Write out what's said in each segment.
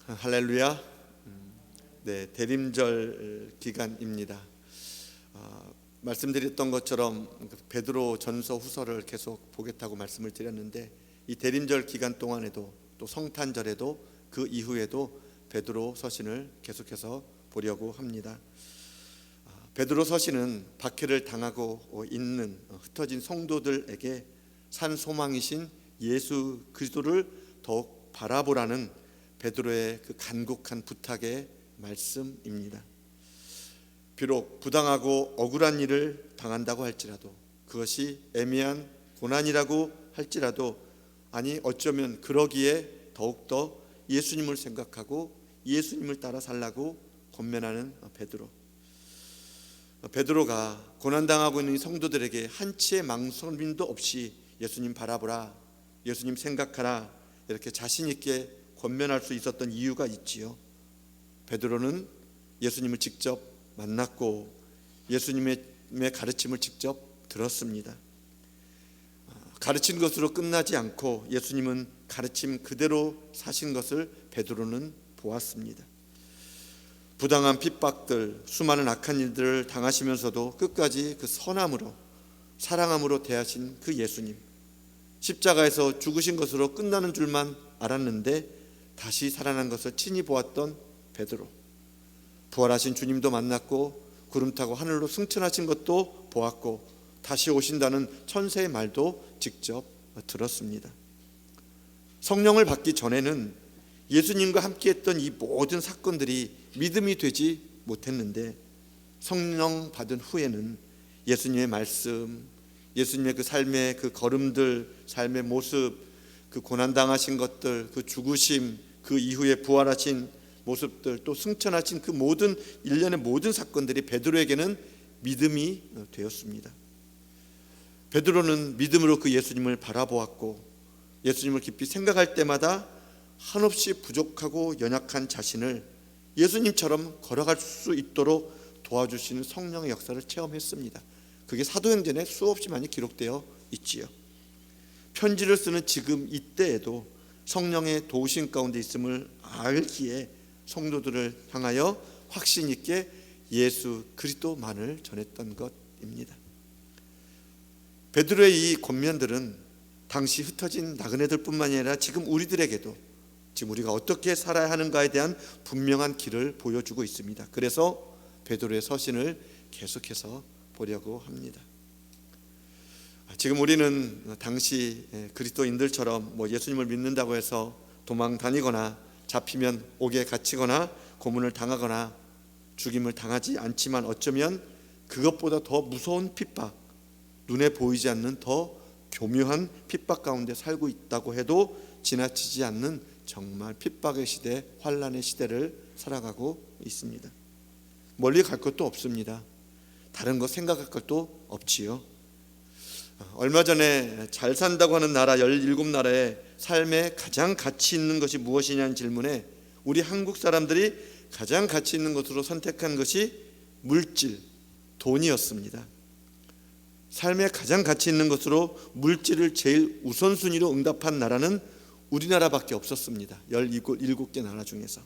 할렐루야. 네, 대림절 기간입니다. 말씀드렸던 것처럼 베드로 전서 후서를 계속 보겠다고 말씀을 드렸는데, 이 대림절 기간 동안에도 또 성탄절에도 그 이후에도 베드로 서신을 계속해서 보려고 합니다. 베드로 서신은 박해를 당하고 있는 흩어진 성도들에게 산 소망이신 예수 그리스도를 더욱 바라보라는 베드로의 그 간곡한 부탁의 말씀입니다. 비록 부당하고 억울한 일을 당한다고 할지라도, 그것이 애매한 고난이라고 할지라도, 아니 어쩌면 그러기에 더욱더 예수님을 생각하고 예수님을 따라 살라고 권면하는 베드로가 고난당하고 있는 성도들에게 한치의 망설임도 없이 예수님 바라보라, 예수님 생각하라, 이렇게 자신 있게 권면할 수 있었던 이유가 있지요. 베드로는 예수님을 직접 만났고 예수님의 가르침을 직접 들었습니다. 가르친 것으로 끝나지 않고 예수님은 가르침 그대로 사신 것을 베드로는 보았습니다. 부당한 핍박들, 수많은 악한 일들을 당하시면서도 끝까지 그 선함으로, 사랑함으로 대하신 그 예수님, 십자가에서 죽으신 것으로 끝나는 줄만 알았는데 다시 살아난 것을 친히 보았던 베드로, 부활하신 주님도 만났고 구름 타고 하늘로 승천하신 것도 보았고 다시 오신다는 천사의 말도 직접 들었습니다. 성령을 받기 전에는 예수님과 함께했던 이 모든 사건들이 믿음이 되지 못했는데, 성령 받은 후에는 예수님의 말씀, 예수님의 그 삶의 그 걸음들, 삶의 모습, 그 고난당하신 것들, 그 죽으심, 그 이후에 부활하신 모습들, 또 승천하신 그 모든 일련의 모든 사건들이 베드로에게는 믿음이 되었습니다. 베드로는 믿음으로 그 예수님을 바라보았고, 예수님을 깊이 생각할 때마다 한없이 부족하고 연약한 자신을 예수님처럼 걸어갈 수 있도록 도와주시는 성령의 역사를 체험했습니다. 그게 사도행전에 수없이 많이 기록되어 있지요. 편지를 쓰는 지금 이때에도 성령의 도우심 가운데 있음을 알기에 성도들을 향하여 확신 있게 예수 그리스도만을 전했던 것입니다. 베드로의 이 권면들은 당시 흩어진 나그네들뿐만 아니라 지금 우리들에게도, 지금 우리가 어떻게 살아야 하는가에 대한 분명한 길을 보여주고 있습니다. 그래서 베드로의 서신을 계속해서 보려고 합니다. 지금 우리는 당시 그리스도인들처럼 예수님을 믿는다고 해서 도망 다니거나 잡히면 옥에 갇히거나 고문을 당하거나 죽임을 당하지 않지만, 어쩌면 그것보다 더 무서운 핍박, 눈에 보이지 않는 더 교묘한 핍박 가운데 살고 있다고 해도 지나치지 않는 정말 핍박의 시대, 환난의 시대를 살아가고 있습니다. 멀리 갈 것도 없습니다. 다른 거 생각할 것도 없지요. 얼마 전에 잘 산다고 하는 나라 17나라의 삶에 가장 가치 있는 것이 무엇이냐는 질문에 우리 한국 사람들이 가장 가치 있는 것으로 선택한 것이 물질, 돈이었습니다. 삶에 가장 가치 있는 것으로 물질을 제일 우선순위로 응답한 나라는 우리나라밖에 없었습니다. 17개 나라 중에서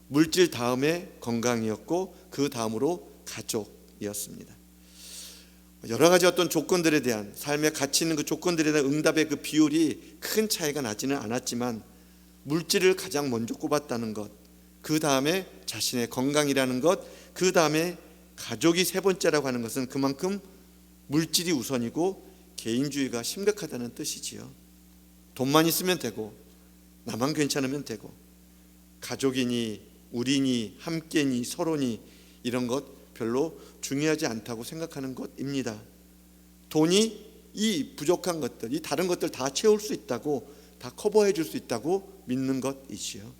물질 다음에 건강이었고 그 다음으로 가족이었습니다. 여러 가지 어떤 조건들에 대한, 삶의 가치 있는 그 조건들에 대한 응답의 그 비율이 큰 차이가 나지는 않았지만, 물질을 가장 먼저 꼽았다는 것, 그 다음에 자신의 건강이라는 것, 그 다음에 가족이 세 번째라고 하는 것은 그만큼 물질이 우선이고 개인주의가 심각하다는 뜻이지요. 돈만 있으면 되고, 나만 괜찮으면 되고, 가족이니 우리니 함께니 서로니 이런 것 별로 중요하지 않다고 생각하는 것입니다. 돈이 이 부족한 것들, 이 다른 것들 다 채울 수 있다고, 다 커버해 줄 수 있다고 믿는 것이지요.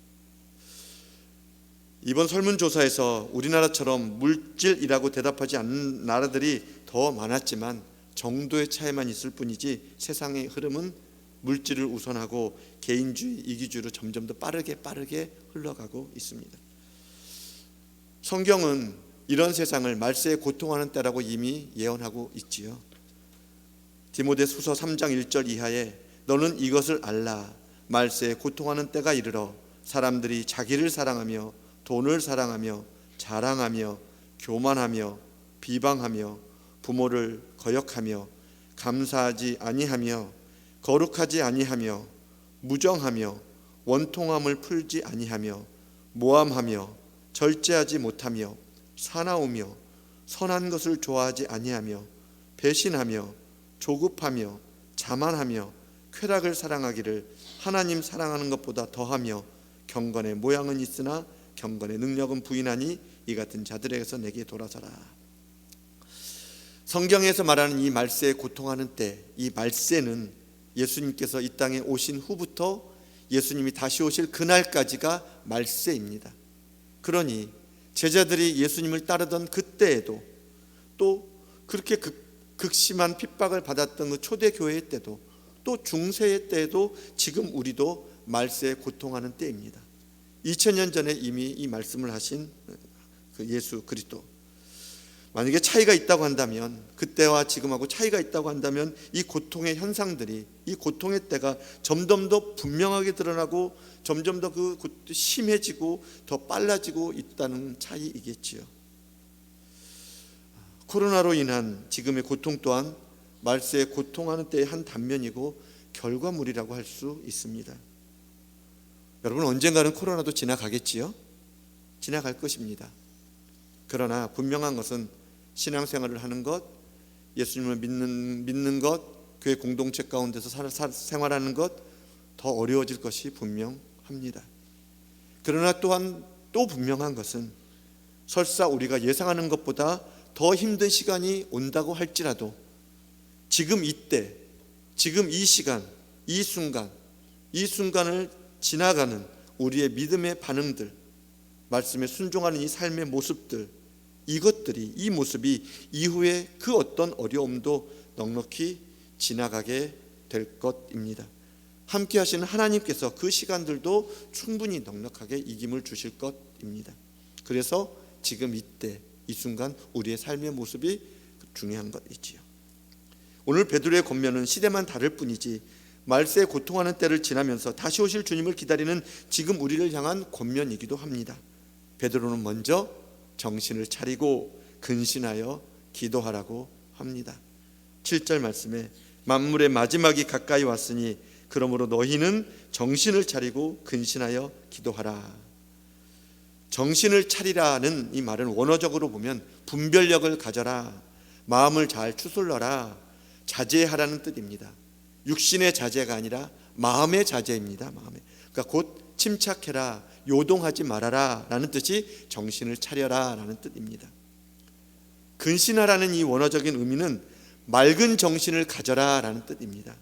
이번 설문조사에서 우리나라처럼 물질이라고 대답하지 않는 나라들이 더 많았지만 정도의 차이만 있을 뿐이지 세상의 흐름은 물질을 우선하고 개인주의, 이기주의로 점점 더 빠르게 흘러가고 있습니다. 성경은 이런 세상을 말세에 고통하는 때라고 이미 예언하고 있지요. 디모데후서 3장 1절 이하에 너는 이것을 알라. 말세에 고통하는 때가 이르러 사람들이 자기를 사랑하며 돈을 사랑하며 자랑하며 교만하며 비방하며 부모를 거역하며 감사하지 아니하며 거룩하지 아니하며 무정하며 원통함을 풀지 아니하며 모함하며 절제하지 못하며 사나우며 선한 것을 좋아하지 아니하며 배신하며 조급하며 자만하며 쾌락을 사랑하기를 하나님 사랑하는 것보다 더하며 경건의 모양은 있으나 경건의 능력은 부인하니 이 같은 자들에게서 내게 돌아서라. 성경에서 말하는 이 말세에 고통하는 때, 이 말세는 예수님께서 이 땅에 오신 후부터 예수님이 다시 오실 그날까지가 말세입니다. 그러니 제자들이 예수님을 따르던 그때에도, 또 그렇게 극심한 핍박을 받았던 그 초대교회 때도, 또 중세의 때에도 지금 우리도 말세에 고통하는 때입니다. 2000년 전에 이미 이 말씀을 하신 그 예수 그리스도, 만약에 차이가 있다고 한다면, 그때와 지금하고 차이가 있다고 한다면 이 고통의 현상들이, 이 고통의 때가 점점 더 분명하게 드러나고 점점 더 그 심해지고 더 빨라지고 있다는 차이이겠지요. 코로나로 인한 지금의 고통 또한 말세에 고통하는 때의 한 단면이고 결과물이라고 할 수 있습니다. 여러분, 언젠가는 코로나도 지나가겠지요? 지나갈 것입니다. 그러나 분명한 것은 신앙생활을 하는 것, 예수님을 믿는 것, 교회 공동체 가운데서 생활하는 것 더 어려워질 것이 분명합니다. 그러나 또한 또 분명한 것은 설사 우리가 예상하는 것보다 더 힘든 시간이 온다고 할지라도 지금 이때, 지금 이 시간, 이 순간을 지나가는 우리의 믿음의 반응들, 말씀에 순종하는 이 삶의 모습들, 이 모습이 이후에 그 어떤 어려움도 넉넉히 지나가게 될 것입니다. 함께 하시는 하나님께서 그 시간들도 충분히 넉넉하게 이김을 주실 것입니다. 그래서 지금 이때, 이 순간 우리의 삶의 모습이 중요한 것이지요. 오늘 베드로의 권면은 시대만 다를 뿐이지 말세에 고통하는 때를 지나면서 다시 오실 주님을 기다리는 지금 우리를 향한 권면이기도 합니다. 베드로는 먼저 정신을 차리고 근신하여 기도하라고 합니다. 7절 말씀에 만물의 마지막이 가까이 왔으니 그러므로 너희는 정신을 차리고 근신하여 기도하라. 정신을 차리라는 이 말은 원어적으로 보면 분별력을 가져라, 마음을 잘 추스러라, 자제하라는 뜻입니다. 육신의 자제가 아니라 마음의 자제입니다. 그러니까 곧 침착해라, 요동하지 말아라 라는 뜻이 정신을 차려라 라는 뜻입니다. 근신하라는 이 원어적인 의미는 맑은 정신을 가져라 라는 뜻입니다.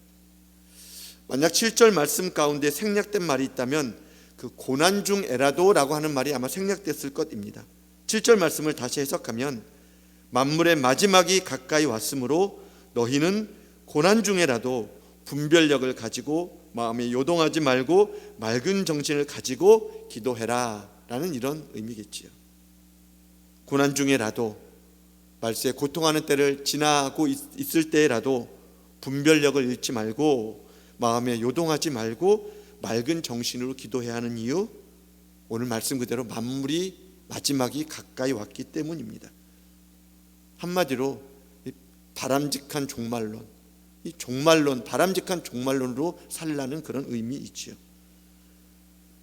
만약 7절 말씀 가운데 생략된 말이 있다면 그 고난 중 애라도라고 하는 말이 아마 생략됐을 것입니다. 7절 말씀을 다시 해석하면 만물의 마지막이 가까이 왔으므로 너희는 고난 중에라도 분별력을 가지고 마음에 요동하지 말고 맑은 정신을 가지고 기도해라 라는 이런 의미겠지요. 고난 중에라도, 말세에 고통하는 때를 지나고 있을 때라도 분별력을 잃지 말고 마음에 요동하지 말고 맑은 정신으로 기도해야 하는 이유, 오늘 말씀 그대로 만물이 마지막이 가까이 왔기 때문입니다. 한마디로 바람직한 종말론, 이 종말론, 바람직한 종말론으로 살라는 그런 의미이지요.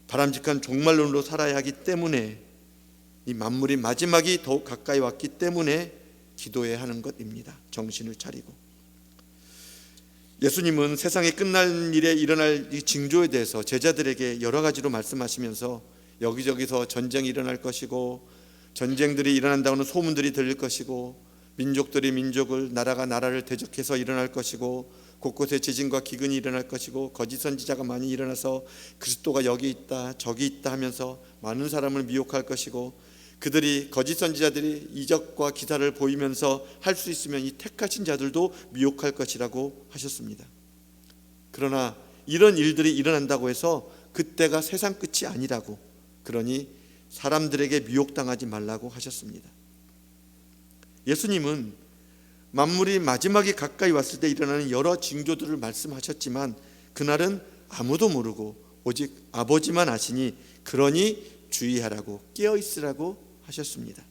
바람직한 종말론으로 살아야 하기 때문에, 이 만물이 마지막이 더욱 가까이 왔기 때문에 기도해야 하는 것입니다. 정신을 차리고. 예수님은 세상에 끝날 일에 일어날 이 징조에 대해서 제자들에게 여러 가지로 말씀하시면서 여기저기서 전쟁이 일어날 것이고, 전쟁들이 일어난다고는 소문들이 들릴 것이고, 민족들이 민족을, 나라가 나라를 대적해서 일어날 것이고, 곳곳에 지진과 기근이 일어날 것이고, 거짓 선지자가 많이 일어나서 그리스도가 여기 있다 저기 있다 하면서 많은 사람을 미혹할 것이고, 그들이, 거짓 선지자들이 이적과 기사를 보이면서 할 수 있으면 이 택하신 자들도 미혹할 것이라고 하셨습니다. 그러나 이런 일들이 일어난다고 해서 그때가 세상 끝이 아니라고, 그러니 사람들에게 미혹당하지 말라고 하셨습니다. 예수님은 만물이 마지막이 가까이 왔을 때 일어나는 여러 징조들을 말씀하셨지만 그날은 아무도 모르고 오직 아버지만 아시니 그러니 주의하라고 깨어 있으라고 하셨습니다.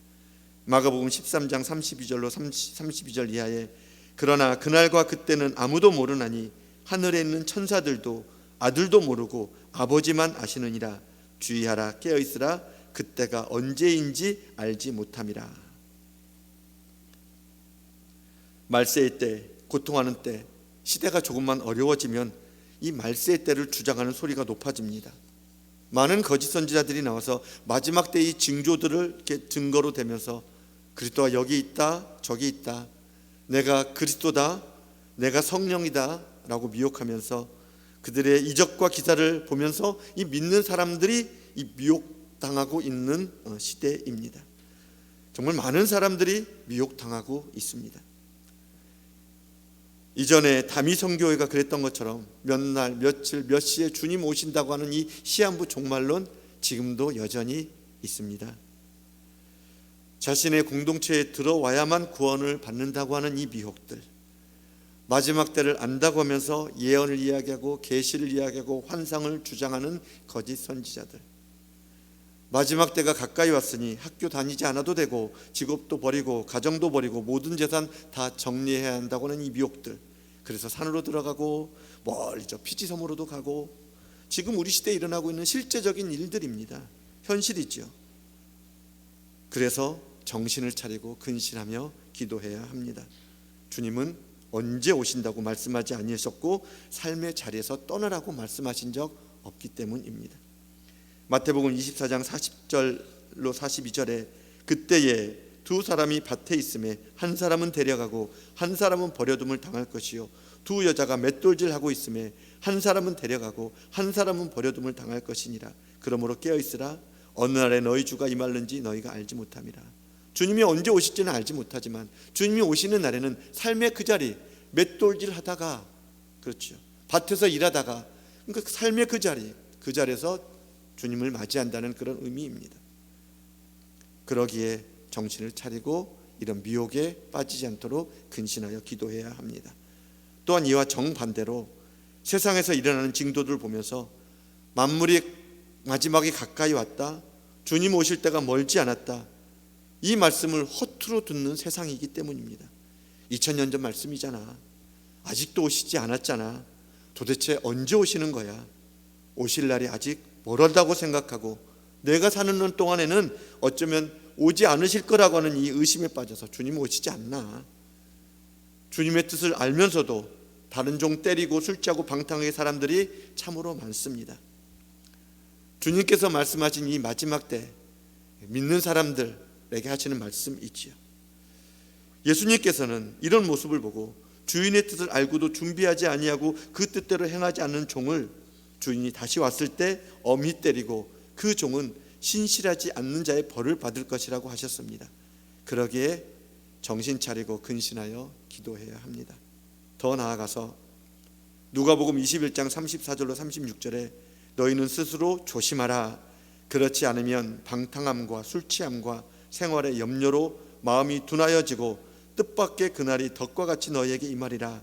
마가복음 13장 32절로 32절 이하에 그러나 그날과 그때는 아무도 모르나니 하늘에 있는 천사들도 아들도 모르고 아버지만 아시느니라. 주의하라 깨어 있으라. 그때가 언제인지 알지 못함이라. 말세의 때, 고통하는 때, 시대가 조금만 어려워지면 이 말세의 때를 주장하는 소리가 높아집니다. 많은 거짓 선지자들이 나와서 마지막 때의 징조들을 이렇게 증거로 대면서 그리스도가 여기 있다, 저기 있다, 내가 그리스도다, 내가 성령이다 라고 미혹하면서 그들의 이적과 기사를 보면서 이 믿는 사람들이 이 미혹당하고 있는 시대입니다. 정말 많은 사람들이 미혹당하고 있습니다. 이전에 다미성교회가 그랬던 것처럼 몇 날, 며칠, 몇 시에 주님 오신다고 하는 이 시한부 종말론 지금도 여전히 있습니다. 자신의 공동체에 들어와야만 구원을 받는다고 하는 이 미혹들, 마지막 때를 안다고 하면서 예언을 이야기하고 계시를 이야기하고 환상을 주장하는 거짓 선지자들, 마지막 때가 가까이 왔으니 학교 다니지 않아도 되고 직업도 버리고 가정도 버리고 모든 재산 다 정리해야 한다고 하는 이 미혹들, 그래서 산으로 들어가고 멀리 저 피지섬으로도 가고 지금 우리 시대에 일어나고 있는 실제적인 일들입니다. 현실이죠. 그래서 정신을 차리고 근신하며 기도해야 합니다. 주님은 언제 오신다고 말씀하지 아니하셨고 삶의 자리에서 떠나라고 말씀하신 적 없기 때문입니다. 마태복음 24장 40절로 42절에 그때에 두 사람이 밭에 있음에 한 사람은 데려가고 한 사람은 버려둠을 당할 것이요 두 여자가 맷돌질하고 있음에 한 사람은 데려가고 한 사람은 버려둠을 당할 것이니라. 그러므로 깨어있으라. 어느 날에 너희 주가 임할는지 너희가 알지 못함이라. 주님이 언제 오실지는 알지 못하지만 주님이 오시는 날에는 삶의 그 자리, 맷돌질 하다가, 그렇죠, 밭에서 일하다가, 그러니까 삶의 그 자리에서 주님을 맞이한다는 그런 의미입니다. 그러기에 정신을 차리고 이런 미혹에 빠지지 않도록 근신하여 기도해야 합니다. 또한 이와 정반대로 세상에서 일어나는 징조들을 보면서 만물이 마지막이 가까이 왔다, 주님 오실 때가 멀지 않았다, 이 말씀을 허투루 듣는 세상이기 때문입니다. 2000년 전 말씀이잖아, 아직도 오시지 않았잖아, 도대체 언제 오시는 거야, 오실 날이 아직 멀었다고 생각하고 내가 사는 년 동안에는 어쩌면 오지 않으실 거라고 하는 이 의심에 빠져서 주님 오시지 않나, 주님의 뜻을 알면서도 다른 종 때리고 술 취하고 방탕하게 사람들이 참으로 많습니다. 주님께서 말씀하신 이 마지막 때 믿는 사람들에게 하시는 말씀이지요. 예수님께서는 이런 모습을 보고 주인의 뜻을 알고도 준비하지 아니하고 그 뜻대로 행하지 않는 종을 주인이 다시 왔을 때 엄히 때리고 그 종은 신실하지 않는 자의 벌을 받을 것이라고 하셨습니다. 그러기에 정신 차리고 근신하여 기도해야 합니다. 더 나아가서 누가복음 21장 34절로 36절에 너희는 스스로 조심하라. 그렇지 않으면 방탕함과 술취함과 생활의 염려로 마음이 둔하여지고 뜻밖의 그날이 덕과 같이 너희에게 임하리라.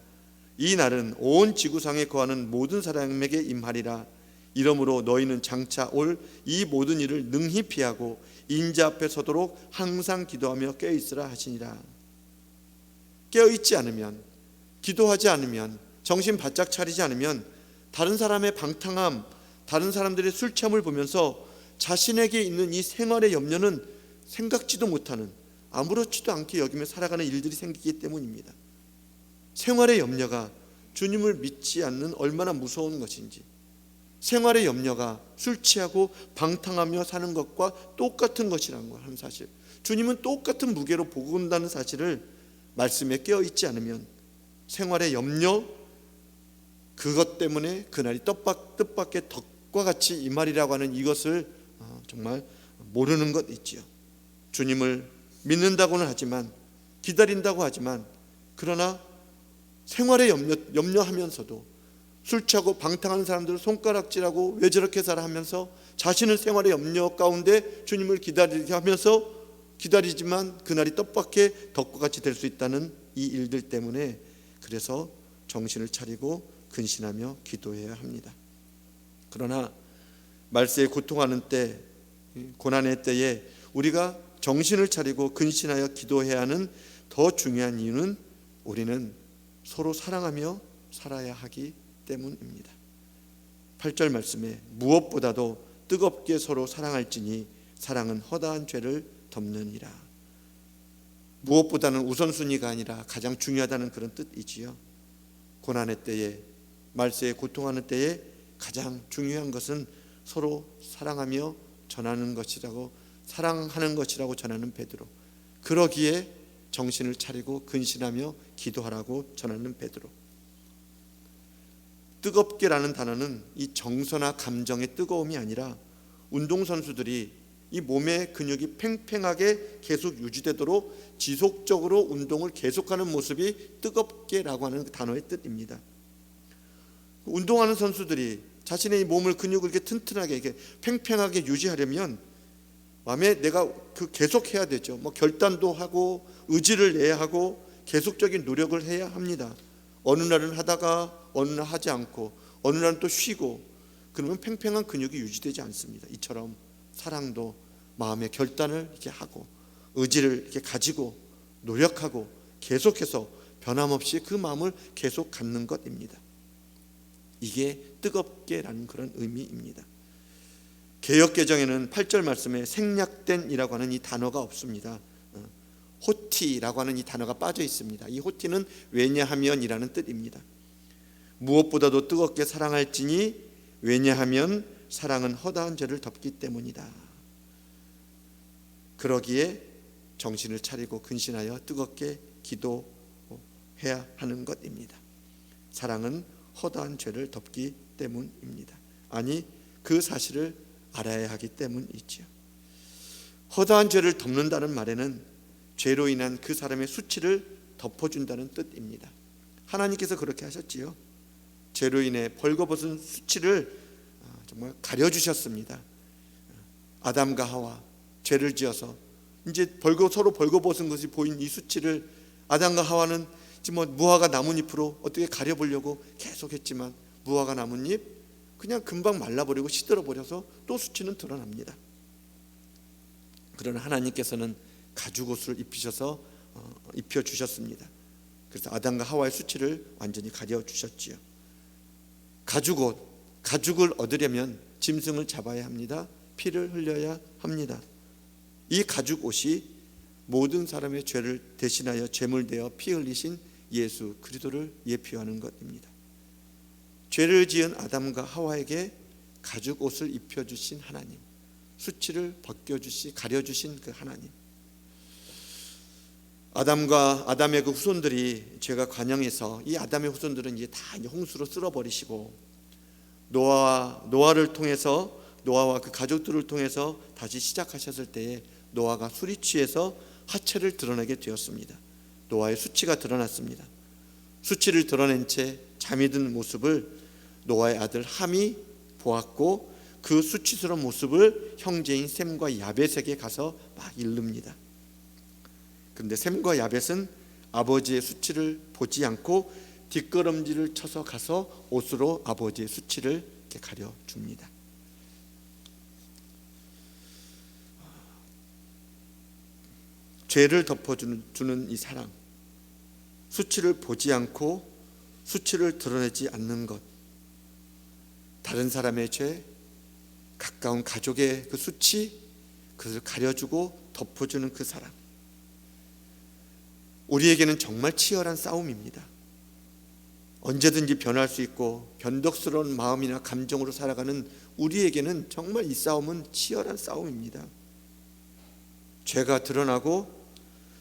이 날은 온 지구상에 거하는 모든 사람에게 임하리라. 이러므로 너희는 장차 올 이 모든 일을 능히 피하고 인자 앞에 서도록 항상 기도하며 깨어있으라 하시니라. 깨어있지 않으면, 기도하지 않으면, 정신 바짝 차리지 않으면 다른 사람의 방탕함, 다른 사람들의 술 취함을 보면서 자신에게 있는 이 생활의 염려는 생각지도 못하는, 아무렇지도 않게 여기며 살아가는 일들이 생기기 때문입니다. 생활의 염려가 주님을 믿지 않는 얼마나 무서운 것인지, 생활의 염려가 술 취하고 방탕하며 사는 것과 똑같은 것이라는 하는 사실, 주님은 똑같은 무게로 보고 온다는 사실을 말씀에 깨어있지 않으면 생활의 염려, 그것 때문에 그날이 뜻밖의 덕과 같이 임하리라고 하는 이것을 정말 모르는 것 있지요. 주님을 믿는다고는 하지만, 기다린다고 하지만, 그러나 생활에 염려하면서도 술 취하고 방탕하는 사람들을 손가락질하고 왜 저렇게 살아 하면서 자신은 생활의 염려 가운데 주님을 기다리게 하면서 기다리지만 그날이 뜻밖의 덕과 같이 될 수 있다는 이 일들 때문에, 그래서 정신을 차리고 근신하며 기도해야 합니다. 그러나 말세에 고통하는 때, 고난의 때에 우리가 정신을 차리고 근신하여 기도해야 하는 더 중요한 이유는 우리는 서로 사랑하며 살아야 하기 때문입니다. 8절 말씀에 무엇보다도 뜨겁게 서로 사랑할지니 사랑은 허다한 죄를 덮느니라. 무엇보다는 우선순위가 아니라 가장 중요하다는 그런 뜻이지요. 고난의 때에, 말세에 고통하는 때에 가장 중요한 것은 서로 사랑하며 전하는 것이라고, 사랑하는 것이라고 전하는 베드로. 그러기에 정신을 차리고 근신하며 기도하라고 전하는 베드로. 뜨겁게라는 단어는 이 정서나 감정의 뜨거움이 아니라 운동선수들이 이 몸의 근육이 팽팽하게 계속 유지되도록 지속적으로 운동을 계속하는 모습이 뜨겁게라고 하는 단어의 뜻입니다. 운동하는 선수들이 자신의 몸을, 근육을 이렇게 튼튼하게, 이렇게 팽팽하게 유지하려면 마음에 내가 계속 해야 되죠. 결단도 하고 의지를 내야 하고 계속적인 노력을 해야 합니다. 어느 날은 하다가 어느 날 하지 않고 어느 날은 또 쉬고, 그러면 팽팽한 근육이 유지되지 않습니다. 이처럼 사랑도 마음의 결단을 이렇게 하고 의지를 이렇게 가지고 노력하고 계속해서 변함없이 그 마음을 계속 갖는 것입니다. 이게 뜨겁게라는 그런 의미입니다. 개역개정에는 8절 말씀에 생략된이라고 하는 이 단어가 없습니다. 호티라고 하는 이 단어가 빠져 있습니다. 이 호티는 왜냐하면이라는 뜻입니다. 무엇보다도 뜨겁게 사랑할지니 왜냐하면 사랑은 허다한 죄를 덮기 때문이다. 그러기에 정신을 차리고 근신하여 뜨겁게 기도해야 하는 것입니다. 사랑은 허다한 죄를 덮기 때문입니다. 아니, 그 사실을 알아야 하기 때문이지요. 허다한 죄를 덮는다는 말에는 죄로 인한 그 사람의 수치를 덮어준다는 뜻입니다. 하나님께서 그렇게 하셨지요. 죄로 인해 벌거벗은 수치를 정말 가려주셨습니다. 아담과 하와 죄를 지어서 이제 서로 벌거벗은 것이 보인 이 수치를 아담과 하와는 지금 무화과 나뭇잎으로 어떻게 가려보려고 계속했지만 무화과 나뭇잎 그냥 금방 말라버리고 시들어버려서 또 수치는 드러납니다. 그러나 하나님께서는 가죽옷을 입혀주셨습니다. 그래서 아담과 하와의 수치를 완전히 가려주셨지요. 가죽을 얻으려면 짐승을 잡아야 합니다. 피를 흘려야 합니다. 이 가죽옷이 모든 사람의 죄를 대신하여 제물되어 피 흘리신 예수 그리스도를 예표하는 것입니다. 죄를 지은 아담과 하와에게 가죽옷을 입혀주신 하나님, 수치를 가려주신 그 하나님, 아담의 그 후손들이 죄가 관영해서 이 아담의 후손들은 이제 다 홍수로 쓸어버리시고 노아를 통해서, 노아와 그 가족들을 통해서 다시 시작하셨을 때에 노아가 술이 취해서 하체를 드러내게 되었습니다. 노아의 수치가 드러났습니다. 수치를 드러낸 채 잠이 든 모습을 노아의 아들 함이 보았고 그 수치스러운 모습을 형제인 셈과 야벳에게 가서 막 일릅니다. 그런데 셈과 야벳은 아버지의 수치를 보지 않고 뒷걸음질을 쳐서 가서 옷으로 아버지의 수치를 이렇게 가려줍니다. 죄를 덮어주는 이 사랑, 수치를 보지 않고 수치를 드러내지 않는 것, 다른 사람의 죄, 가까운 가족의 그 수치, 그것을 가려주고 덮어주는 그 사랑, 우리에게는 정말 치열한 싸움입니다. 언제든지 변할 수 있고 변덕스러운 마음이나 감정으로 살아가는 우리에게는 정말 이 싸움은 치열한 싸움입니다. 죄가 드러나고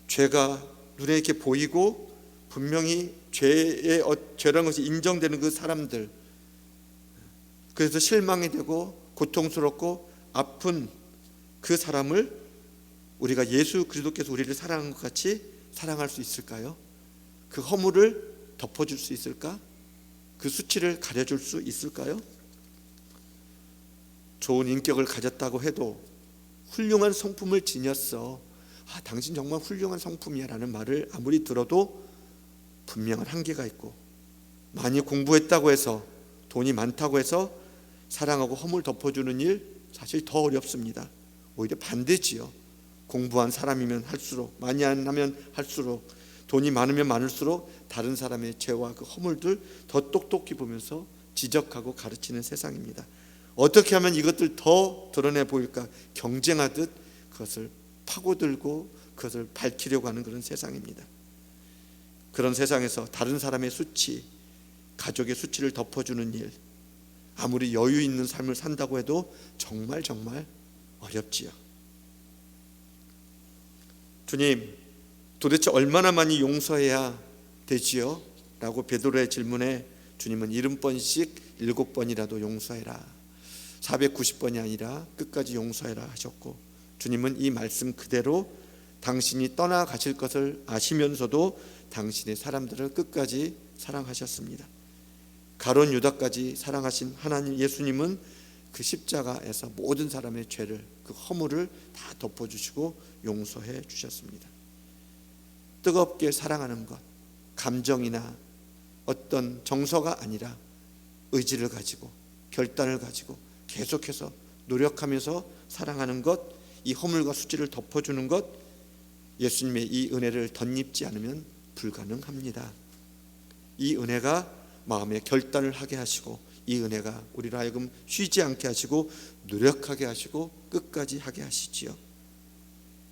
죄가 눈에 이렇게 보이고 분명히 죄라는 것이 인정되는 그 사람들, 그래서 실망이 되고 고통스럽고 아픈 그 사람을 우리가 예수 그리스도께서 우리를 사랑한 것 같이 사랑할 수 있을까요? 그 허물을 덮어줄 수 있을까? 그 수치를 가려줄 수 있을까요? 좋은 인격을 가졌다고 해도 훌륭한 성품을 지녔어, 당신 정말 훌륭한 성품이야 라는 말을 아무리 들어도 분명한 한계가 있고, 많이 공부했다고 해서, 돈이 많다고 해서 사랑하고 허물 덮어주는 일 사실 더 어렵습니다. 오히려 반대지요. 공부한 사람이면 할수록, 많이 하면 할수록, 돈이 많으면 많을수록 다른 사람의 죄와 그 허물들 더 똑똑히 보면서 지적하고 가르치는 세상입니다. 어떻게 하면 이것들 더 드러내 보일까 경쟁하듯 그것을 파고들고 그것을 밝히려고 하는 그런 세상입니다. 그런 세상에서 다른 사람의 수치, 가족의 수치를 덮어주는 일, 아무리 여유 있는 삶을 산다고 해도 정말 어렵지요. 주님, 도대체 얼마나 많이 용서해야 되지요? 라고 베드로의 질문에 주님은 70번씩 7번이라도 용서해라, 490번이 아니라 끝까지 용서해라 하셨고, 주님은 이 말씀 그대로 당신이 떠나가실 것을 아시면서도 당신의 사람들을 끝까지 사랑하셨습니다. 가룟 유다까지 사랑하신 하나님 예수님은 그 십자가에서 모든 사람의 죄를, 그 허물을 다 덮어주시고 용서해 주셨습니다. 뜨겁게 사랑하는 것, 감정이나 어떤 정서가 아니라 의지를 가지고 결단을 가지고 계속해서 노력하면서 사랑하는 것, 이 허물과 수치를 덮어주는 것, 예수님의 이 은혜를 덧입지 않으면 불가능합니다. 이 은혜가 마음에 결단을 하게 하시고, 이 은혜가 우리로 하여금 쉬지 않게 하시고 노력하게 하시고 끝까지 하게 하시지요.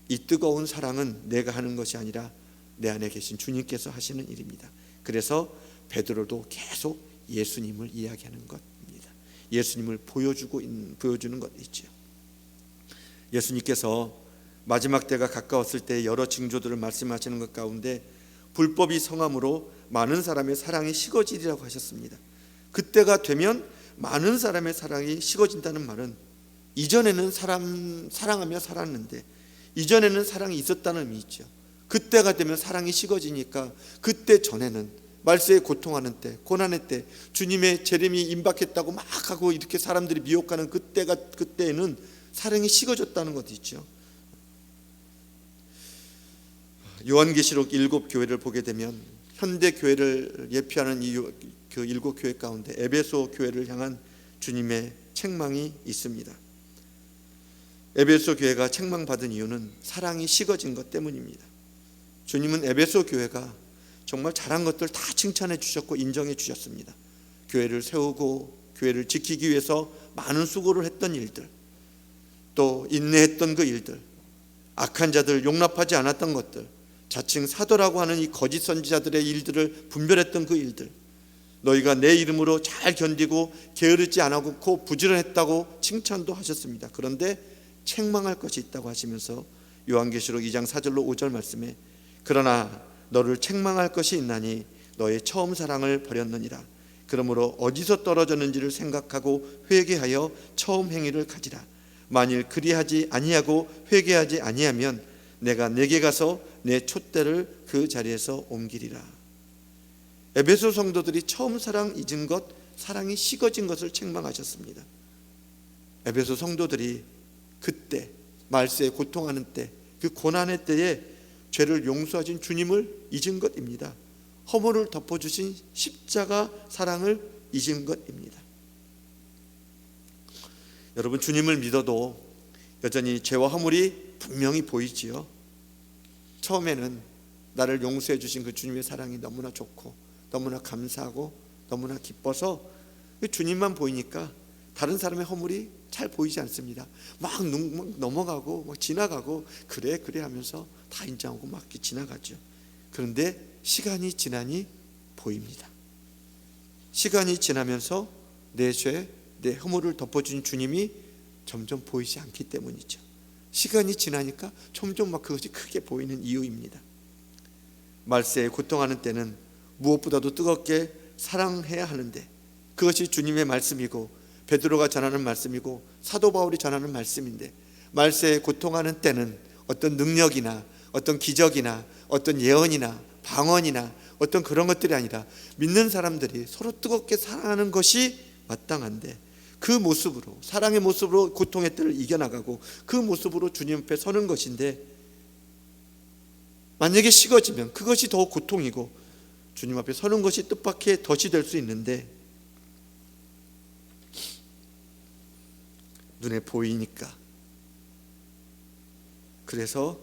이 뜨거운 사랑은 내가 하는 것이 아니라 내 안에 계신 주님께서 하시는 일입니다. 그래서 베드로도 계속 예수님을 이야기하는 것입니다. 예수님을 보여주는 것이죠. 예수님께서 마지막 때가 가까웠을 때 여러 징조들을 말씀하시는 것 가운데 불법이 성함으로 많은 사람의 사랑이 식어지리라고 하셨습니다. 그때가 되면 많은 사람의 사랑이 식어진다는 말은 이전에는 사랑하며 살았는데 이전에는 사랑이 있었다는 의미죠. 그때가 되면 사랑이 식어지니까 그때 전에는 말세에 고통하는 때, 고난의 때, 주님의 재림이 임박했다고 막 하고 이렇게 사람들이 미혹하는 그때에는 사랑이 식어졌다는 것이죠. 요한계시록 7교회를 보게 되면 현대 교회를 예표하는 그 7교회 가운데 에베소 교회를 향한 주님의 책망이 있습니다. 에베소 교회가 책망받은 이유는 사랑이 식어진 것 때문입니다. 주님은 에베소 교회가 정말 잘한 것들 다 칭찬해 주셨고 인정해 주셨습니다. 교회를 세우고 교회를 지키기 위해서 많은 수고를 했던 일들, 또 인내했던 그 일들, 악한 자들 용납하지 않았던 것들, 자칭 사도라고 하는 이 거짓 선지자들의 일들을 분별했던 그 일들, 너희가 내 이름으로 잘 견디고 게으르지 않고 부지런했다고 칭찬도 하셨습니다. 그런데 책망할 것이 있다고 하시면서 요한계시록 2장 4절로 5절 말씀에 그러나 너를 책망할 것이 있나니 너의 처음 사랑을 버렸느니라. 그러므로 어디서 떨어졌는지를 생각하고 회개하여 처음 행위를 가지라. 만일 그리하지 아니하고 회개하지 아니하면 내가 내게 가서 내 촛대를 그 자리에서 옮기리라. 에베소 성도들이 처음 사랑 잊은 것, 사랑이 식어진 것을 책망하셨습니다. 에베소 성도들이 그때 말세에 고통하는 때, 그 고난의 때에 죄를 용서하신 주님을 잊은 것입니다. 허물을 덮어주신 십자가 사랑을 잊은 것입니다. 여러분, 주님을 믿어도 여전히 죄와 허물이 분명히 보이지요. 처음에는 나를 용서해 주신 그 주님의 사랑이 너무나 좋고 너무나 감사하고 너무나 기뻐서 주님만 보이니까 다른 사람의 허물이 잘 보이지 않습니다. 막 넘어가고 막 지나가고 그래 하면서 다 인정하고 막 지나가죠. 그런데 시간이 지나니 보입니다. 시간이 지나면서 내 죄, 내 허물을 덮어준 주님이 점점 보이지 않기 때문이죠. 시간이 지나니까 점점 막 그것이 크게 보이는 이유입니다. 말세에 고통하는 때는 무엇보다도 뜨겁게 사랑해야 하는데 그것이 주님의 말씀이고 베드로가 전하는 말씀이고 사도 바울이 전하는 말씀인데, 말세에 고통하는 때는 어떤 능력이나 어떤 기적이나 어떤 예언이나 방언이나 어떤 그런 것들이 아니라 믿는 사람들이 서로 뜨겁게 사랑하는 것이 마땅한데, 그 모습으로, 사랑의 모습으로 고통의 때를 이겨나가고 그 모습으로 주님 앞에 서는 것인데, 만약에 식어지면 그것이 더 고통이고 주님 앞에 서는 것이 뜻밖의 덫이 될 수 있는데, 눈에 보이니까. 그래서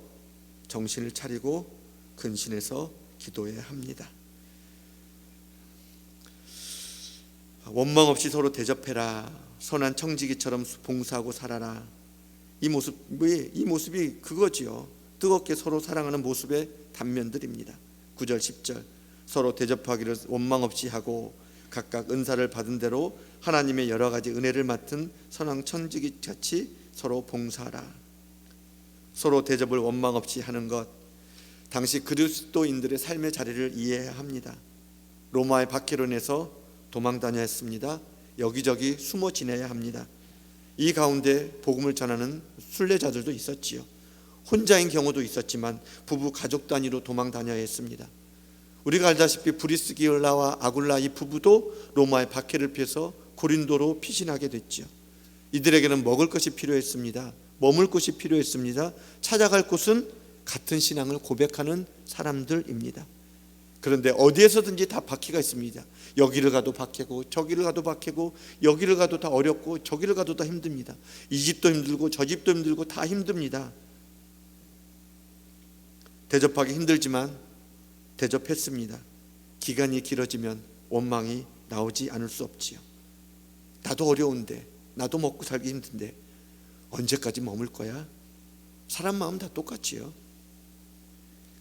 정신을 차리고 근신해서 기도해야 합니다. 원망 없이 서로 대접해라. 선한 청지기처럼 봉사하고 살아라. 이 모습이 그거지요. 뜨겁게 서로 사랑하는 모습의 단면들입니다. 9절 10절 서로 대접하기를 원망 없이 하고 각각 은사를 받은 대로 하나님의 여러 가지 은혜를 맡은 선한 청지기같이 서로 봉사하라. 서로 대접을 원망 없이 하는 것, 당시 그리스도인들의 삶의 자리를 이해해야 합니다. 로마의 박해론에서 도망 다녀야 했습니다. 여기저기 숨어 지내야 합니다. 이 가운데 복음을 전하는 순례자들도 있었지요. 혼자인 경우도 있었지만 부부 가족 단위로 도망 다녀야 했습니다. 우리가 알다시피 브리스길라와 아굴라 이 부부도 로마의 박해를 피해서 고린도로 피신하게 됐지요. 이들에게는 먹을 것이 필요했습니다. 머물 곳이 필요했습니다. 찾아갈 곳은 같은 신앙을 고백하는 사람들입니다. 그런데 어디에서든지 다 박해가 있습니다. 여기를 가도 박해고 저기를 가도 박해고 여기를 가도 다 어렵고 저기를 가도 다 힘듭니다. 이 집도 힘들고 저 집도 힘들고 다 힘듭니다. 대접하기 힘들지만 대접했습니다. 기간이 길어지면 원망이 나오지 않을 수 없지요. 나도 어려운데, 나도 먹고 살기 힘든데 언제까지 머물 거야? 사람 마음 다 똑같지요.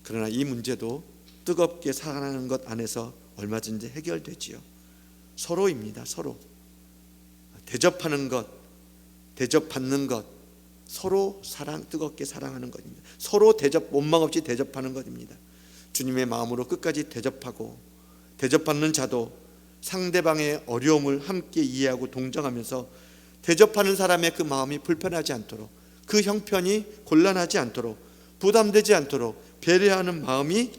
그러나 이 문제도 뜨겁게 사랑하는 것 안에서 얼마든지 해결되지요. 서로입니다. 서로 대접하는 것, 대접받는 것, 서로 뜨겁게 사랑하는 것입니다. 서로 원망 없이 대접하는 것입니다. 주님의 마음으로 끝까지 대접하고 대접받는 자도 상대방의 어려움을 함께 이해하고 동정하면서 대접하는 사람의 그 마음이 불편하지 않도록, 그 형편이 곤란하지 않도록, 부담되지 않도록 배려하는 마음이,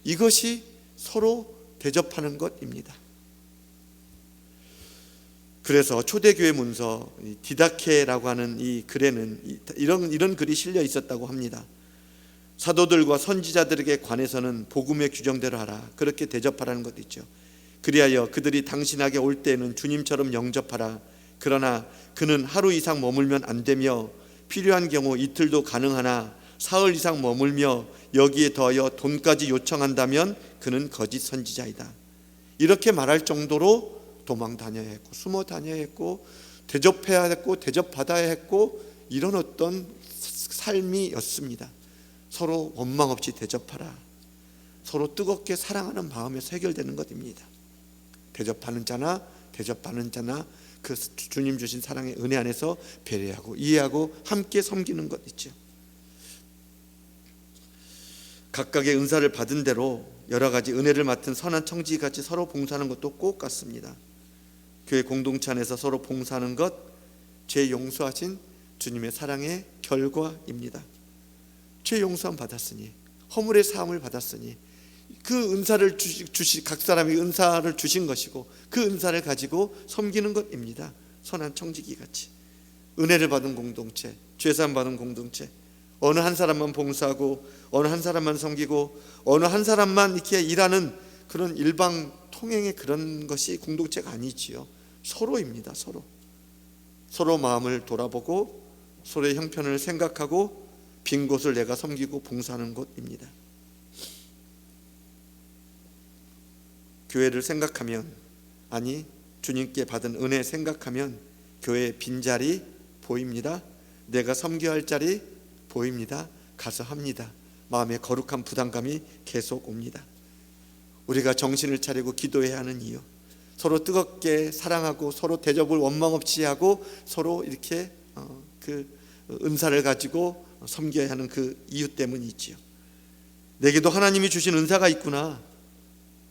이것이 서로 대접하는 것입니다. 그래서 초대교회 문서 디다케라고 하는 이 글에는 이런 글이 실려 있었다고 합니다. 사도들과 선지자들에게 관해서는 복음의 규정대로 하라. 그렇게 대접하라는 것도 있죠. 그리하여 그들이 당신에게 올 때에는 주님처럼 영접하라. 그러나 그는 하루 이상 머물면 안 되며 필요한 경우 이틀도 가능하나 사흘 이상 머물며 여기에 더하여 돈까지 요청한다면 그는 거짓 선지자이다. 이렇게 말할 정도로 도망 다녀야 했고 숨어 다녀야 했고 대접해야 했고 대접받아야 했고 이런 어떤 삶이었습니다. 서로 원망 없이 대접하라. 서로 뜨겁게 사랑하는 마음에서 해결되는 것입니다. 대접하는 자나 대접받는 자나 그 주님 주신 사랑의 은혜 안에서 배려하고 이해하고 함께 섬기는 것 있죠. 각각의 은사를 받은 대로 여러 가지 은혜를 맡은 선한 청지기같이 서로 봉사하는 것도 꼭 같습니다. 교회 공동체 안에서 서로 봉사하는 것, 죄 용서하신 주님의 사랑의 결과입니다. 죄 용서함 받았으니, 허물의 사함을 받았으니 그 은사를 각 사람이 은사를 주신 것이고 그 은사를 가지고 섬기는 것입니다. 선한 청지기같이 은혜를 받은 공동체, 죄사함 받은 공동체, 어느 한 사람만 봉사하고 어느 한 사람만 섬기고 어느 한 사람만 이렇게 일하는 그런 일방 통행의 그런 것이 공동체가 아니지요. 서로입니다. 서로 마음을 돌아보고 서로의 형편을 생각하고 빈 곳을 내가 섬기고 봉사하는 곳입니다. 교회를 생각하면, 아니 주님께 받은 은혜 생각하면 교회의 빈자리 보입니다. 내가 섬겨야 할 자리 보입니다. 가서 합니다. 마음의 거룩한 부담감이 계속 옵니다. 우리가 정신을 차리고 기도해야 하는 이유, 서로 뜨겁게 사랑하고 서로 대접을 원망 없이 하고 서로 이렇게 그 은사를 가지고 섬겨야 하는 그 이유 때문이지요. 내게도 하나님이 주신 은사가 있구나.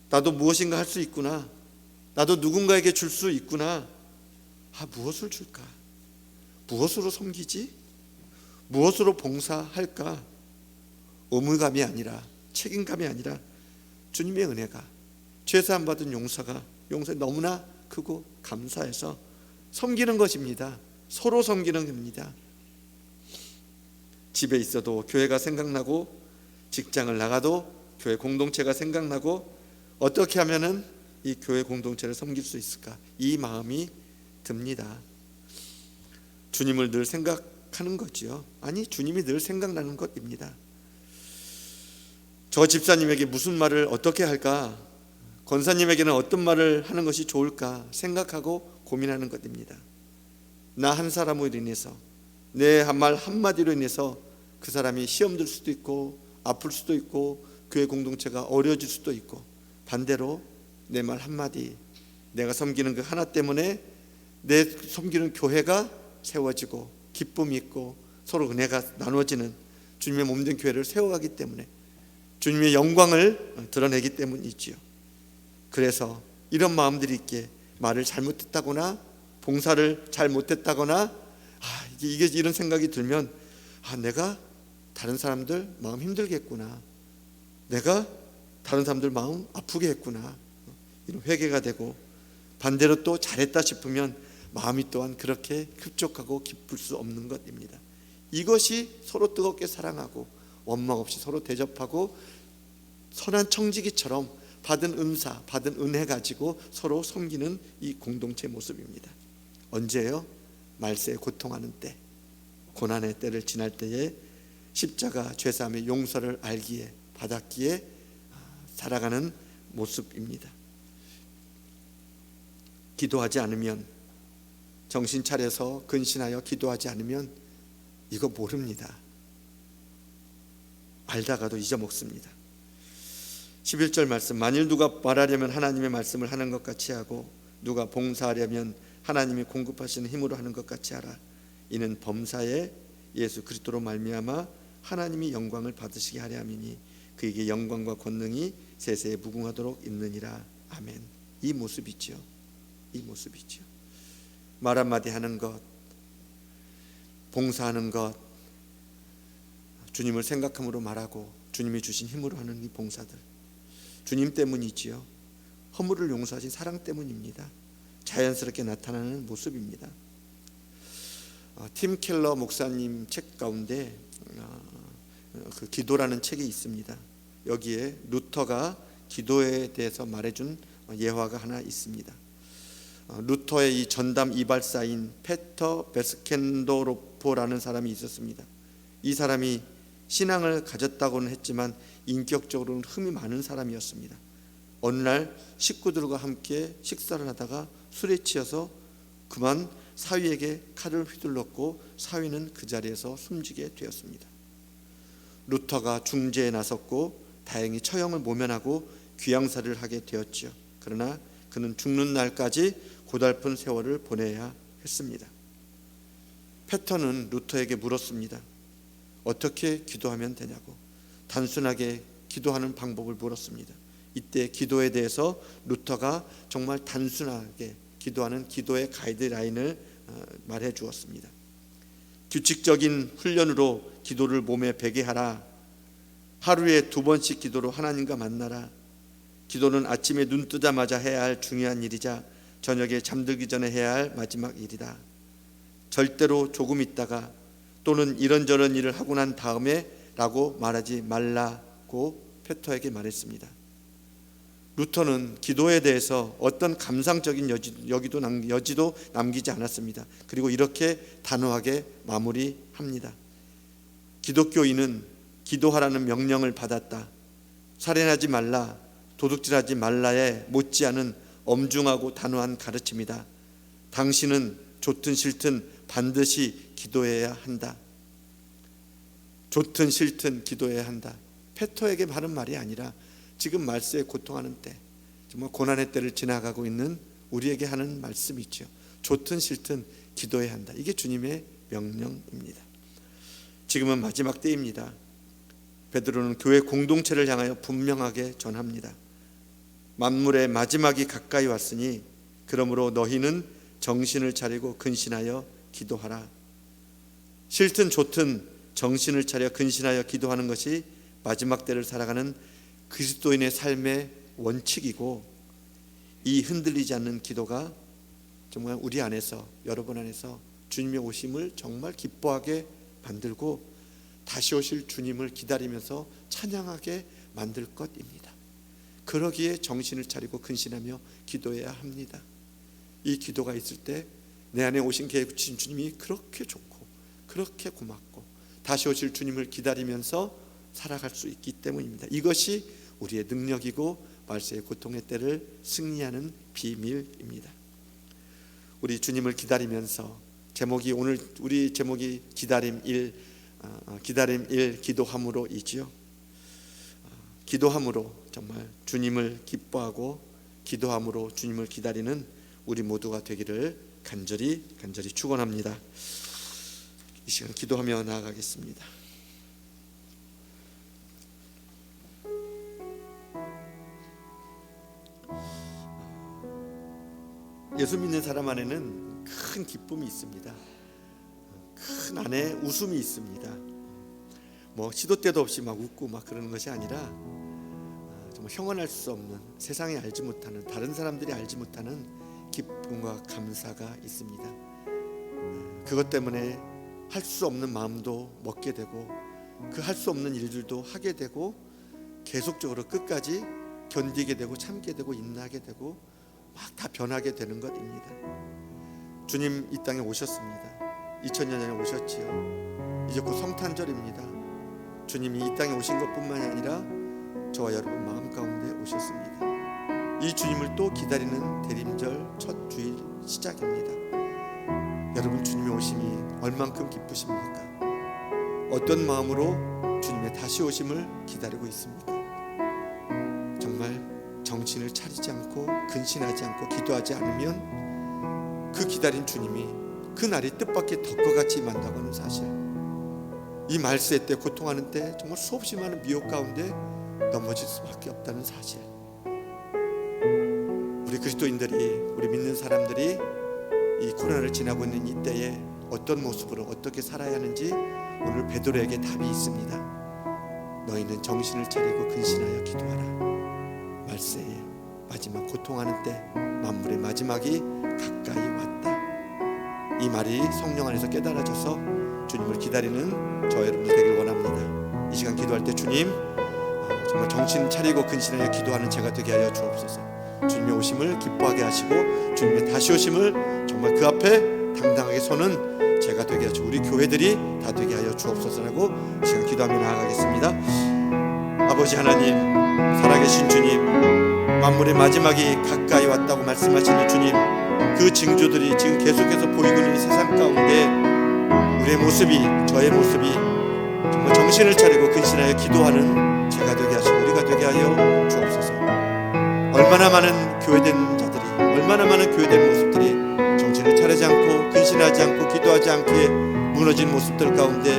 나도 무엇인가 할 수 있구나. 나도 누군가에게 줄 수 있구나. 무엇을 줄까? 무엇으로 섬기지? 무엇으로 봉사할까? 의무감이 아니라, 책임감이 아니라 주님의 은혜가, 죄사함 받은 용서가 너무나 크고 감사해서 섬기는 것입니다. 서로 섬기는 겁니다. 집에 있어도 교회가 생각나고, 직장을 나가도 교회 공동체가 생각나고, 어떻게 하면은 이 교회 공동체를 섬길 수 있을까? 이 마음이 듭니다. 주님을 늘 생각하는 거지요. 아니, 주님이 늘 생각나는 것입니다. 저 집사님에게 무슨 말을 어떻게 할까, 권사님에게는 어떤 말을 하는 것이 좋을까 생각하고 고민하는 것입니다. 나 한 사람으로 인해서, 내 말 한마디로 인해서 그 사람이 시험 들 수도 있고 아플 수도 있고 교회 공동체가 어려워질 수도 있고, 반대로 내 말 한마디, 내가 섬기는 그 하나 때문에 내 섬기는 교회가 세워지고 기쁨이 있고 서로 은혜가 나누어지는 주님의 몸된 교회를 세워가기 때문에, 주님의 영광을 드러내기 때문이지요. 그래서 이런 마음들이 있기에 말을 잘못했다거나 봉사를 잘못했다거나 이게 이런 생각이 들면 내가 다른 사람들 마음 힘들겠구나, 내가 다른 사람들 마음 아프게 했구나, 이런 회개가 되고, 반대로 또 잘했다 싶으면 마음이 또한 그렇게 흡족하고 기쁠 수 없는 것입니다. 이것이 서로 뜨겁게 사랑하고 원망 없이 서로 대접하고 선한 청지기처럼 받은 은사, 받은 은혜 가지고 서로 섬기는 이 공동체 모습입니다. 언제요? 말세에 고통하는 때, 고난의 때를 지날 때에 십자가 죄사함의 용서를 알기에, 받았기에 살아가는 모습입니다. 기도하지 않으면, 정신 차려서 근신하여 기도하지 않으면 이거 모릅니다. 알다가도 잊어먹습니다. 11절 말씀, 만일 누가 말하려면 하나님의 말씀을 하는 것 같이 하고 누가 봉사하려면 하나님이 공급하시는 힘으로 하는 것 같이 하라. 이는 범사에 예수 그리스도로 말미암아 하나님이 영광을 받으시게 하려 함이니 그에게 영광과 권능이 세세에 무궁하도록 있느니라. 아멘. 이 모습이죠. 이 모습이죠. 말 한마디 하는 것, 봉사하는 것, 주님을 생각함으로 말하고 주님이 주신 힘으로 하는 이 봉사들, 주님 때문이지요. 허물을 용서하신 사랑 때문입니다. 자연스럽게 나타나는 모습입니다. 팀 켈러 목사님 책 가운데 그 기도라는 책이 있습니다. 여기에 루터가 기도에 대해서 말해준 예화가 하나 있습니다. 루터의 이 전담 이발사인 페터 베스켄도로포라는 사람이 있었습니다. 이 사람이 신앙을 가졌다고는 했지만 인격적으로는 흠이 많은 사람이었습니다. 어느 날 식구들과 함께 식사를 하다가 술에 취해서 그만 사위에게 칼을 휘둘렀고 사위는 그 자리에서 숨지게 되었습니다. 루터가 중재에 나섰고 다행히 처형을 모면하고 귀양살이를 하게 되었죠. 그러나 그는 죽는 날까지 고달픈 세월을 보내야 했습니다. 페터는 루터에게 물었습니다. 어떻게 기도하면 되냐고, 단순하게 기도하는 방법을 물었습니다. 이때 기도에 대해서 루터가 정말 단순하게 기도하는 기도의 가이드라인을 말해 주었습니다. 규칙적인 훈련으로 기도를 몸에 배게 하라. 하루에 2번씩 기도로 하나님과 만나라. 기도는 아침에 눈 뜨자마자 해야 할 중요한 일이자 저녁에 잠들기 전에 해야 할 마지막 일이다. 절대로 조금 있다가 또는 이런저런 일을 하고 난 다음에 라고 말하지 말라고 페터에게 말했습니다. 루터는 기도에 대해서 어떤 감상적인 여지도 남기지 않았습니다. 그리고 이렇게 단호하게 마무리합니다. 기독교인은 기도하라는 명령을 받았다. 살인하지 말라, 도둑질하지 말라에 못지않은 엄중하고 단호한 가르침이다. 당신은 좋든 싫든 반드시 기도해야 한다. 좋든 싫든 기도해야 한다. 페터에게 하는 말이 아니라 지금 말세에 고통하는 때, 정말 고난의 때를 지나가고 있는 우리에게 하는 말씀이죠. 좋든 싫든 기도해야 한다. 이게 주님의 명령입니다. 지금은 마지막 때입니다. 베드로는 교회 공동체를 향하여 분명하게 전합니다. 만물의 마지막이 가까이 왔으니 그러므로 너희는 정신을 차리고 근신하여 기도하라. 싫든 좋든 정신을 차려 근신하여 기도하는 것이 마지막 때를 살아가는 그리스도인의 삶의 원칙이고, 이 흔들리지 않는 기도가 정말 우리 안에서, 여러분 안에서 주님의 오심을 정말 기뻐하게 만들고 다시 오실 주님을 기다리면서 찬양하게 만들 것입니다. 그러기에 정신을 차리고 근신하며 기도해야 합니다. 이 기도가 있을 때 내 안에 오신 계획주신 주님이 그렇게 좋고 그렇게 고맙고 다시 오실 주님을 기다리면서 살아갈 수 있기 때문입니다. 이것이 우리의 능력이고 말세의 고통의 때를 승리하는 비밀입니다. 우리 주님을 기다리면서 제목이 오늘 우리 제목이 기다림 1 기도함으로이지요. 기도함으로 정말 주님을 기뻐하고 기도함으로 주님을 기다리는 우리 모두가 되기를 간절히 축원합니다. 이 시간 기도하며 나아가겠습니다. 예수 믿는 사람 안에는 큰 기쁨이 있습니다. 큰 안에 웃음이 있습니다. 뭐 시도 때도 없이 막 웃고 막 그러는 것이 아니라 정말 형언할 수 없는, 세상이 알지 못하는, 다른 사람들이 알지 못하는 기쁨과 감사가 있습니다. 그것 때문에 할 수 없는 마음도 먹게 되고 그 할 수 없는 일들도 하게 되고 계속적으로 끝까지 견디게 되고 참게 되고 인내하게 되고 막 다 변하게 되는 것입니다. 주님 이 땅에 오셨습니다. 2000년 전에 오셨지요. 이제 곧 성탄절입니다. 주님이 이 땅에 오신 것뿐만이 아니라 저와 여러분 마음 가운데 오셨습니다. 이 주님을 또 기다리는 대림절 첫 주일 시작입니다. 여러분 주님의 오심이 얼만큼 기쁘십니까? 어떤 마음으로 주님의 다시 오심을 기다리고 있습니까? 정말 정신을 차리지 않고 근신하지 않고 기도하지 않으면 그 기다린 주님이 그 날이 뜻밖의 덕과 같이 임한다고 하는 사실, 이 말세 때 고통하는 때 정말 수없이 많은 미혹 가운데 넘어질 수밖에 없다는 사실, 우리 그리스도인들이, 우리 믿는 사람들이 이 코로나를 지나고 있는 이 때에 어떤 모습으로 어떻게 살아야 하는지 오늘 베드로에게 답이 있습니다. 너희는 정신을 차리고 근신하여 기도하라. 말세에 마지막 고통하는 때 만물의 마지막이 가까이 왔다. 이 말이 성령 안에서 깨달아져서 주님을 기다리는 저 여러분 되길 원합니다. 이 시간 기도할 때 주님 정말 정신 차리고 근신하여 기도하는 제가 되게 하여 주옵소서. 주님의 오심을 기뻐하게 하시고 주님의 다시 오심을 정말 그 앞에 당당하게 서는 제가 되게 하시고 우리 교회들이 다 되게 하여 주옵소서라고 이 시간 기도하며 나아가겠습니다. 아버지 하나님, 살아계신 주님, 만물의 마지막이 가까이 왔다고 말씀하시는 주님, 그 징조들이 지금 계속해서 보이고 있는 세상 가운데 우리의 모습이, 저의 모습이 정말 정신을 차리고 근신하여 기도하는 제가 되게 하시고 우리가 되게 하여 주옵소서. 얼마나 많은 교회된 자들이, 얼마나 많은 교회된 모습들이 정신을 차리지 않고 근신하지 않고 기도하지 않기에 무너진 모습들 가운데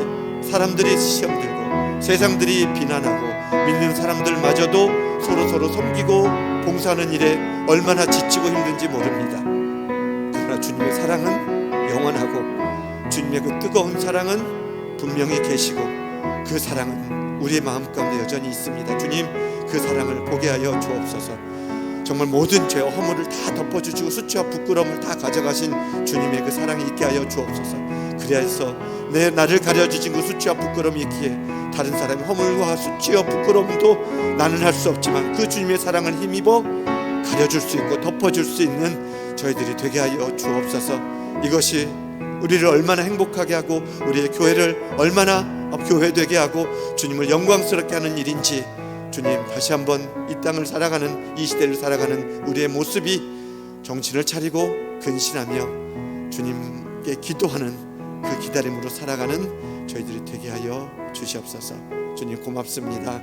사람들이 시험 들고 세상들이 비난하고 믿는 사람들마저도 서로 섬기고 봉사하는 일에 얼마나 지치고 힘든지 모릅니다. 그러나 주님의 사랑은 영원하고 주님의 그 뜨거운 사랑은 분명히 계시고 그 사랑은 우리의 마음 가운데 여전히 있습니다. 주님, 그 사랑을 보게 하여 주옵소서. 정말 모든 죄와 허물을 다 덮어주시고 수치와 부끄러움을 다 가져가신 주님의 그 사랑이 있게 하여 주옵소서. 그리하여서 내 나를 가려주신 그 수치와 부끄러움이 있기에 다른 사람의 허물과 수치와 부끄러움도 나는 할 수 없지만 그 주님의 사랑을 힘입어 가려줄 수 있고 덮어줄 수 있는 저희들이 되게 하여 주옵소서. 이것이 우리를 얼마나 행복하게 하고 우리의 교회를 얼마나 교회되게 하고 주님을 영광스럽게 하는 일인지, 주님 다시 한번 이 땅을 살아가는, 이 시대를 살아가는 우리의 모습이 정신을 차리고 근신하며 주님께 기도하는 그 기다림으로 살아가는 저희들이 되게 하여 주시옵소서. 주님 고맙습니다.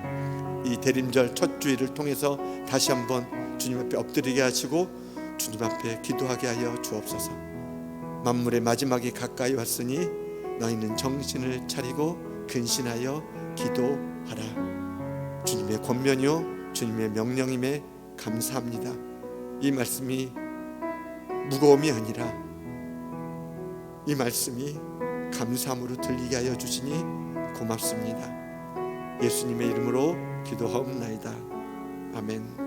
이 대림절 첫 주일을 통해서 다시 한번 주님 앞에 엎드리게 하시고 주님 앞에 기도하게 하여 주옵소서. 만물의 마지막이 가까이 왔으니 너희는 정신을 차리고 근신하여 기도하라. 주님의 권면이요 주님의 명령임에 감사합니다. 이 말씀이 무거움이 아니라 이 말씀이 감사함으로 들리게 하여 주시니 고맙습니다. 예수님의 이름으로 기도하옵나이다. 아멘.